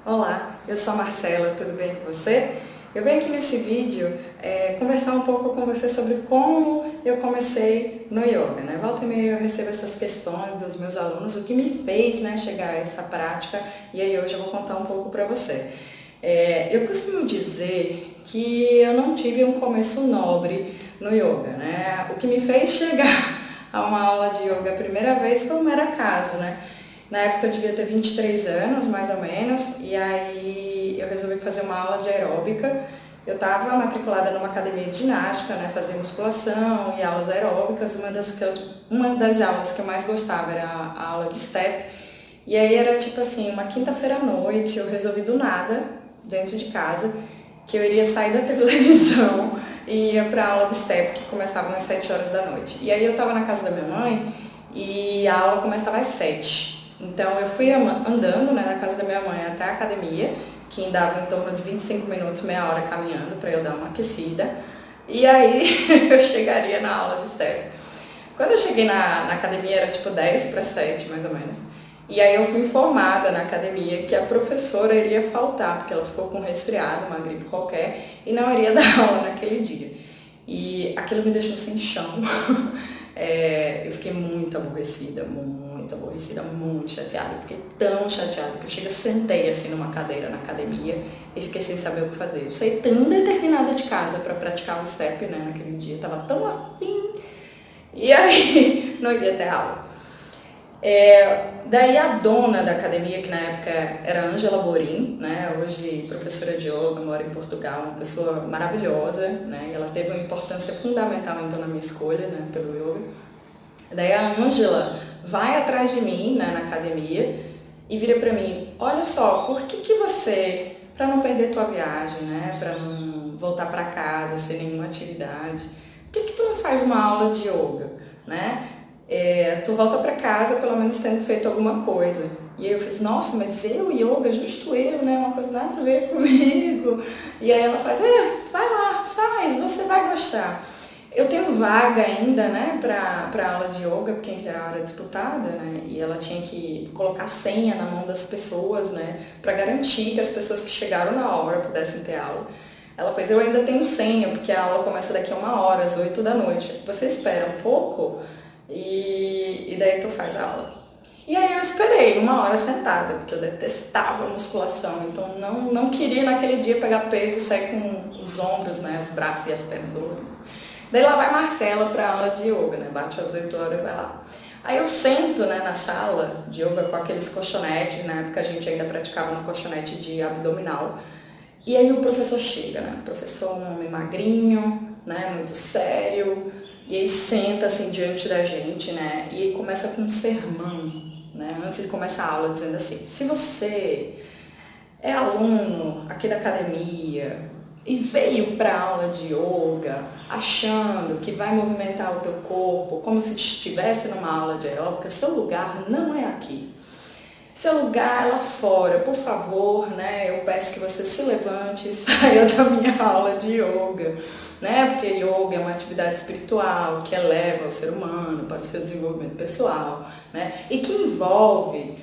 Olá, eu sou a Marcela, tudo bem com você? Eu venho aqui nesse vídeo conversar um pouco com você sobre como eu comecei no yoga, né? Volta e meia eu recebo essas questões dos meus alunos, o que me fez, né, chegar a essa prática, e aí hoje eu vou contar um pouco para você. Eu costumo dizer que eu não tive um começo nobre no yoga, né? O que me fez chegar a uma aula de yoga a primeira vez foi um mero acaso, né? Na época eu devia ter 23 anos, mais ou menos, e aí eu resolvi fazer uma aula de aeróbica. Eu estava matriculada numa academia de ginástica, né, fazia musculação e aulas aeróbicas. Uma das aulas que eu mais gostava era a aula de step. E aí era tipo assim, uma quinta-feira à noite, eu resolvi do nada, dentro de casa, que eu iria sair da televisão e ia para a aula de step, que começava às 7 horas da noite. E aí eu estava na casa da minha mãe e a aula começava às 7. Então eu fui andando, né, na casa da minha mãe até a academia, que dava em torno de 25 minutos, meia hora caminhando para eu dar uma aquecida. E aí eu chegaria na aula de step. Quando eu cheguei na academia era tipo 10 para 7 mais ou menos. E aí eu fui informada na academia que a professora iria faltar, porque ela ficou com um resfriado, uma gripe qualquer, e não iria dar aula naquele dia. E aquilo me deixou sem chão. Eu fiquei muito aborrecida, muito chateada. Eu fiquei tão chateada que eu sentei assim numa cadeira na academia e fiquei sem saber o que fazer. Eu saí tão determinada de casa para praticar o step, né, naquele dia, tava tão afim. E aí não ia ter aula. Daí a dona da academia, que na época era Ângela Borim, né, hoje professora de yoga, mora em Portugal, uma pessoa maravilhosa, né, e ela teve uma importância fundamental então na minha escolha, né, pelo yoga. Daí a Ângela vai atrás de mim, né, na academia e vira pra mim: olha só, por que você, pra não perder tua viagem, né, pra não voltar pra casa sem nenhuma atividade, por que tu não faz uma aula de yoga, né? Tu volta pra casa pelo menos tendo feito alguma coisa. E aí eu fiz: nossa, mas yoga, justo eu, né, uma coisa nada a ver comigo. E aí ela faz: vai lá, faz, você vai gostar. Eu tenho vaga ainda, né, pra aula de yoga, porque em geral era disputada, né, e ela tinha que colocar senha na mão das pessoas, né, pra garantir que as pessoas que chegaram na hora pudessem ter aula. Ela fez: eu ainda tenho senha, porque a aula começa daqui a 1 hora, às 8 da noite. Você espera um pouco e daí tu faz a aula. E aí eu esperei 1 hora sentada, porque eu detestava musculação, então não queria naquele dia pegar peso e sair com os ombros, né, os braços e as pernas dores. Daí lá vai Marcela para aula de yoga, né? Bate às 8 horas e vai lá. Aí eu sento, né, na sala de yoga com aqueles colchonetes, na época a gente ainda praticava no colchonete de abdominal. E aí o professor chega, né? O professor, um homem magrinho, né, muito sério, e aí senta assim diante da gente, né? E aí começa com um sermão, né? Antes de começar a aula, dizendo assim: se você é aluno aqui da academia e veio para aula de yoga achando que vai movimentar o teu corpo como se estivesse numa aula de aeróbica, seu lugar não é aqui. Seu lugar é lá fora, por favor, né? Eu peço que você se levante e saia da minha aula de yoga, né? Porque yoga é uma atividade espiritual que eleva o ser humano para o seu desenvolvimento pessoal, né? E que envolve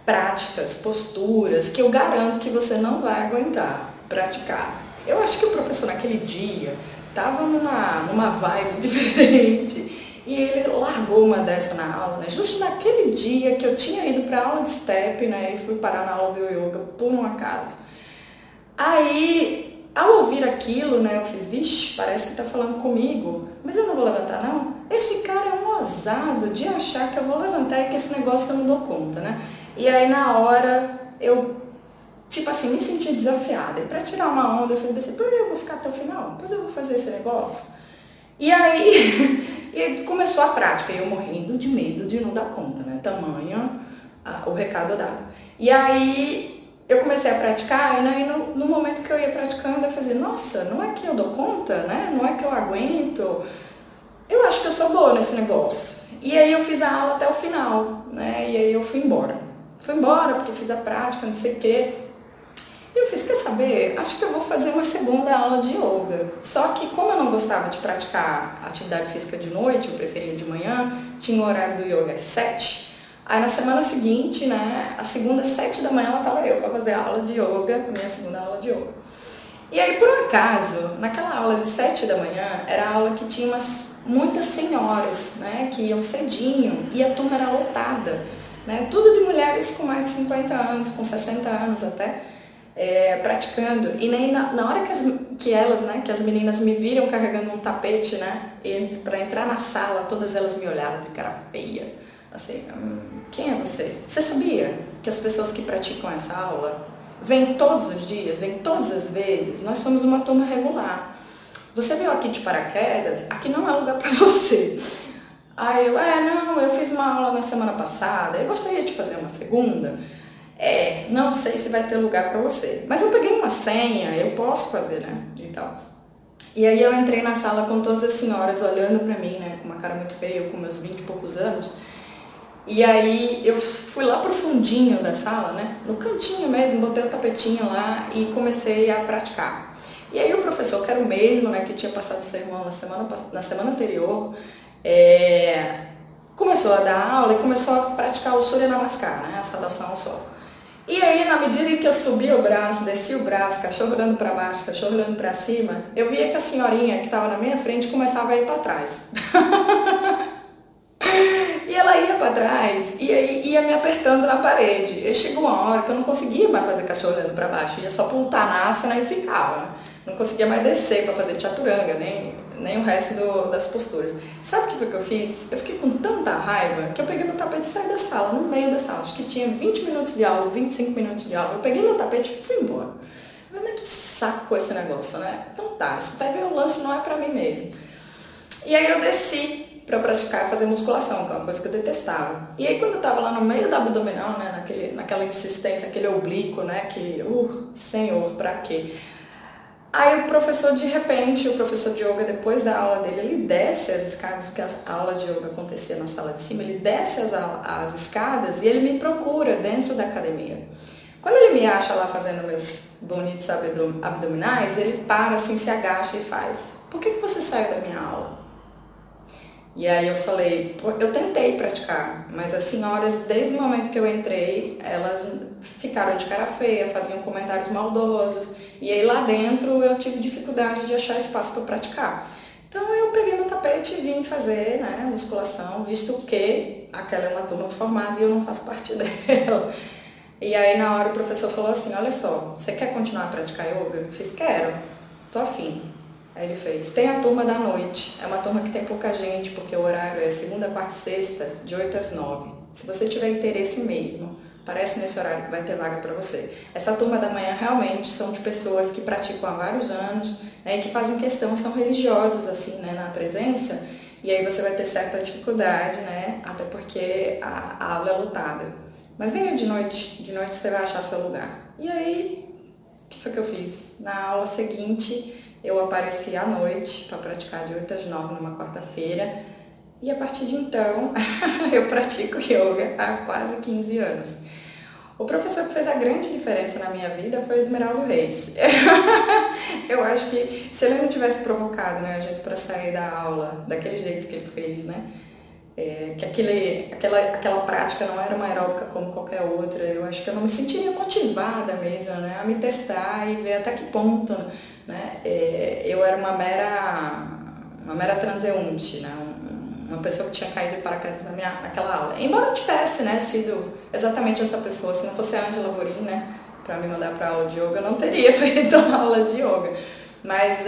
práticas, posturas que eu garanto que você não vai aguentar praticar. Eu acho que o professor naquele dia estava numa vibe diferente e ele largou uma dessa na aula, né? Justo naquele dia que eu tinha ido para a aula de step, né, e fui parar na aula de yoga por um acaso. Aí, ao ouvir aquilo, né, eu fiz: vixe, parece que tá falando comigo, mas eu não vou levantar não. Esse cara é um ousado de achar que eu vou levantar e que esse negócio eu não dou conta, né? E aí na hora eu, tipo assim, me senti desafiada. E pra tirar uma onda eu falei assim: por que eu vou ficar até o final? Depois eu vou fazer esse negócio. E aí e começou a prática e eu morrendo de medo de não dar conta, né? Tamanho o recado dado. E aí eu comecei a praticar e aí no momento que eu ia praticando eu fazia: nossa, não é que eu dou conta, né? Não é que eu aguento. Eu acho que eu sou boa nesse negócio. E aí eu fiz a aula até o final, né? E aí eu fui embora. Fui embora porque fiz a prática, não sei o quê. E eu fiz: quer saber? Acho que eu vou fazer uma segunda aula de yoga. Só que como eu não gostava de praticar atividade física de noite, eu preferia de manhã, tinha o horário do yoga às 7. Aí na semana seguinte, né, a segunda às 7 da manhã, lá estava eu para fazer a aula de yoga, a minha segunda aula de yoga. E aí, por um acaso, naquela aula de 7 da manhã, era a aula que tinha muitas senhoras, né, que iam cedinho, e a turma era lotada, né, tudo de mulheres com mais de 50 anos, com 60 anos até, praticando. E nem na hora que elas, né, que as meninas me viram carregando um tapete, né, para entrar na sala, todas elas me olharam de cara feia, assim, quem é você? Você sabia que as pessoas que praticam essa aula vêm todos os dias, vêm todas as vezes? Nós somos uma turma regular. Você veio aqui de paraquedas, aqui não é lugar para você. Aí eu, não, eu fiz uma aula na semana passada, eu gostaria de fazer uma segunda. Não sei se vai ter lugar para você. Mas eu peguei uma senha, eu posso fazer, né? E tal. E aí eu entrei na sala com todas as senhoras olhando para mim, né? Com uma cara muito feia, com meus 20 e poucos anos. E aí eu fui lá pro fundinho da sala, né? No cantinho mesmo, botei o tapetinho lá e comecei a praticar. E aí o professor, que era o mesmo, né? Que tinha passado o sermão na semana anterior, começou a dar aula e começou a praticar o Surya Namaskar, né? A saudação ao sol. E aí, na medida em que eu subia o braço, descia o braço, cachorro olhando para baixo, cachorro olhando para cima, eu via que a senhorinha que estava na minha frente começava a ir para trás. E ela ia para trás e aí ia me apertando na parede. E chegou uma hora que eu não conseguia mais fazer cachorro olhando para baixo, ia só pultar na asana e ficava. Não conseguia mais descer para fazer chaturanga, nem o resto das posturas. Sabe o que foi que eu fiz? Eu fiquei com tanta raiva que eu peguei meu tapete e saí da sala, no meio da sala. Acho que tinha 20 minutos de aula, 25 minutos de aula. Eu peguei meu tapete e fui embora. Mas que saco esse negócio, né? Então tá, se vai ver o lance não é pra mim mesmo. E aí eu desci para praticar, fazer musculação, que é uma coisa que eu detestava. E aí quando eu tava lá no meio da abdominal, né, naquela insistência, aquele oblíquo, né, que, senhor, pra quê? Aí o professor, de repente, o professor de yoga, depois da aula dele, ele desce as escadas, porque a aula de yoga acontecia na sala de cima, ele desce as escadas e ele me procura dentro da academia. Quando ele me acha lá fazendo meus bonitos abdominais, ele para assim, se agacha e faz: por que você saiu da minha aula? E aí eu falei, eu tentei praticar, mas as senhoras, desde o momento que eu entrei, elas ficaram de cara feia, faziam comentários maldosos, e aí lá dentro eu tive dificuldade de achar espaço para praticar. Então eu peguei meu tapete e vim fazer, né, musculação, visto que aquela é uma turma formada e eu não faço parte dela. E aí na hora o professor falou assim: olha só, você quer continuar a praticar yoga? Eu fiz: quero, tô afim. Aí ele fez: tem a turma da noite, é uma turma que tem pouca gente, porque o horário é segunda, quarta e sexta, de 8 às 9. Se você tiver interesse mesmo, parece nesse horário que vai ter vaga para você. Essa turma da manhã realmente são de pessoas que praticam há vários anos, né, e que fazem questão, são religiosas assim, né, na presença, e aí você vai ter certa dificuldade, né, até porque a aula é lotada. Mas venha de noite você vai achar seu lugar. E aí, o que foi que eu fiz? Na aula seguinte, eu apareci à noite para praticar de 8 às 9 numa quarta-feira. E a partir de então, eu pratico yoga há quase 15 anos. O professor que fez a grande diferença na minha vida foi o Esmeraldo Reis. Eu acho que se ele não tivesse provocado, né, a gente para sair da aula daquele jeito que ele fez, né, que aquela prática não era uma aeróbica como qualquer outra, eu acho que eu não me sentiria motivada mesmo, né, a me testar e ver até que ponto, né, eu era uma mera transeunte, né, uma pessoa que tinha caído de paraquedas naquela aula. Embora eu tivesse, né, sido exatamente essa pessoa, se não fosse a Ângela Borin, né, para me mandar para aula de yoga, eu não teria feito a aula de yoga. Mas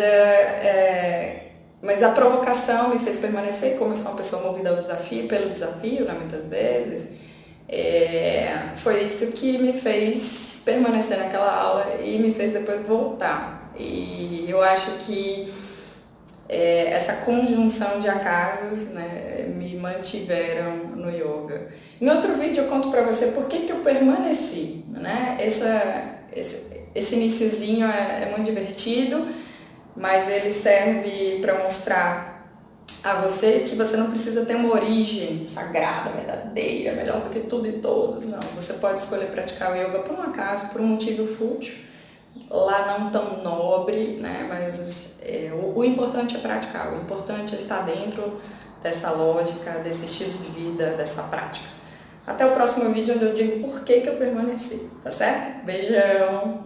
a provocação me fez permanecer, como eu sou uma pessoa movida ao desafio, pelo desafio, né, muitas vezes, foi isso que me fez permanecer naquela aula e me fez depois voltar. E eu acho que essa conjunção de acasos, né, me mantiveram no yoga. Em outro vídeo eu conto pra você por que eu permaneci, né? Esse iniciozinho é muito divertido, mas ele serve para mostrar a você que você não precisa ter uma origem sagrada, verdadeira, melhor do que tudo e todos, não. Você pode escolher praticar o yoga por um acaso, por um motivo fútil, lá não tão nobre, né? Mas o importante é praticar, o importante é estar dentro dessa lógica, desse estilo de vida, dessa prática. Até o próximo vídeo onde eu digo por que eu permaneci, tá certo? Beijão!